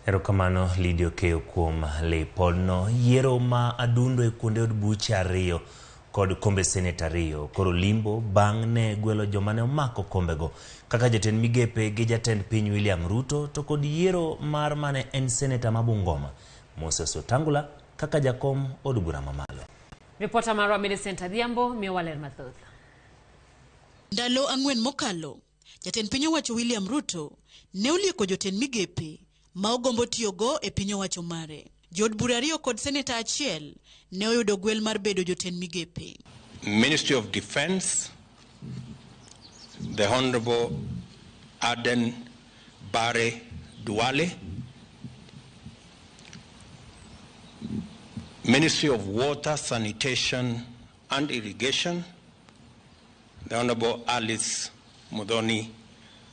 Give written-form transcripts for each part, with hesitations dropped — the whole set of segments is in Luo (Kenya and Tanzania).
Erokamano Lidio Keyo kuom Leopoldno. Yiero ma adundo e kuonde od buche ariyo kod kombe senate ariyo koro limbo bang' ne gwelo joma ne omako kombego kaka jatend migepe gi jatend piny William Ruto to kod yiero mar mane en seneta ma Bungoma Moses Wetangula kaka jakom od bura mamalo. Reporter marwa Millicent Adhiambo miyo waler mathoth. Ndalo ang'wen mokalo, jatend piny owacho William Ruto ne olieko jotend migepe ma ogombo tiyogo e piny owacho mare. Jod bura ariyo kod seneta achiel ne oyudo gwel mar bedo jotend migepe. Ministry of Defense, the Honorable Aden Duale, Ministry of Water, Sanitation and Irrigation, the Honorable Alice Mudhoni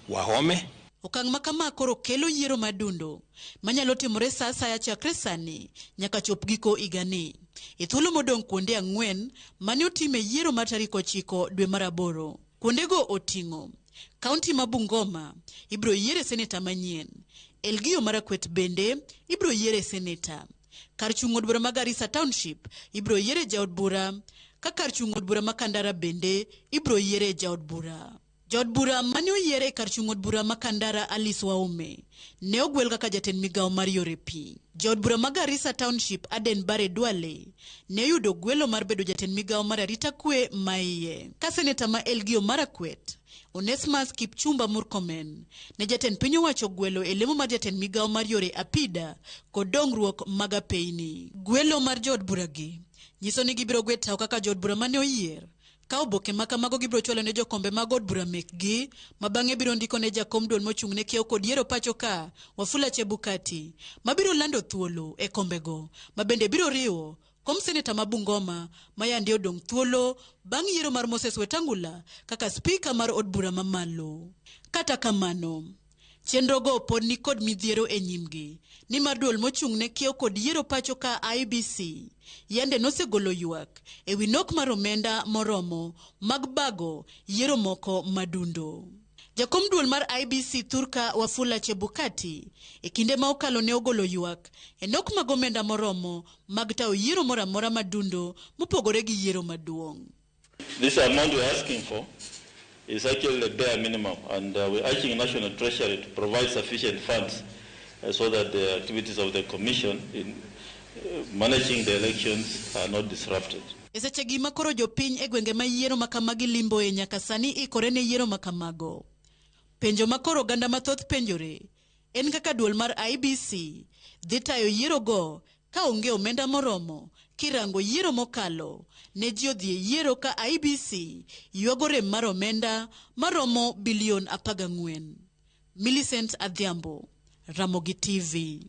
Wahome. Okang' makama koro kelo yiero madundo manyalo timore sa asaya chakre sani nyaka chop giko igani. E thuolo modong' kuonde ang'wen mane otime yiero mar tarik 9 dwe mar aboro. Kuondego oting'o kaunti ma Bungoma ibro yiere seneta manyien. Elgeyo Marakwet bende ibro yiere seneta. Kar chung' od bura ma Garissa Township ibro yiere jaod bura, ka kar chung' od bura ma Kandara bende ibro yiere jaod bura. Jaod bura mane oyiere kar chung' od bura ma Kandara Alice Wahome ne ogwel kaka jatend migawo mar yore pi. Jaod bura ma Garissa Township Aden Duale ne yudo gwelo mar bedo jatend migawo mar arita kwe maiye. Ka seneta ma Elgeyo Marakwet Onesmus Kipchumba Murkomen ne jatend piny owacho gwelo e lemo mar jatend migawo mar yore apida kod dongruok mag apeyni. Gwelo mar jaod buragi nyiso ni gibiro gwetaw kaka jaod bura mane oyier. Ka oboke ma kamago gibiro chwalo ne jokombe mag od bura mekgi ma bang'e biro ndiko ne jakom duol mochung' ne kiewo kod yiero pacho ka Wafula Chebukati ma biro lando thuolo e kombego ma bende biro riwo kom seneta ma Bungoma ma yande odong' thuolo bang' yiero mar Moses Wetangula kaka spika mar od bura mamalo. Kata kamano, chenrogo pod ni kod midhiero e nyimgi ni mar duol mochung' ne kiewo kod yiero pacho ka IBC yande nosegolo ywak e wi nok mar omenda moromo mag bago yiero moko madundo. Jakom duol mar IBC Thurka Wafula Chebukati e kinde ma okalo ne ogolo ywak e nok mag omenda moromo mag tawo yiero moramora madundo mopogore gi yiero maduong'. This amount we're asking for is actually the bare minimum, and we're urging National Treasury to provide sufficient funds so that the activities of the Commission in managing the elections are not disrupted. Eseche gima koro jopiny e gwenge ma yiero makamagi limbo e nyaka sani ikore ne yiero makamago. Penjo makoro ganda mathoth penjore en kaka duol mar IBC dhi tayo yiero go ka onge omenda moromo kirango yiero mokalo ne ji odhi yiero ka IBC yuagore mar omenda maromo bilion 14. Millicent Adhiambo, Ramogi TV.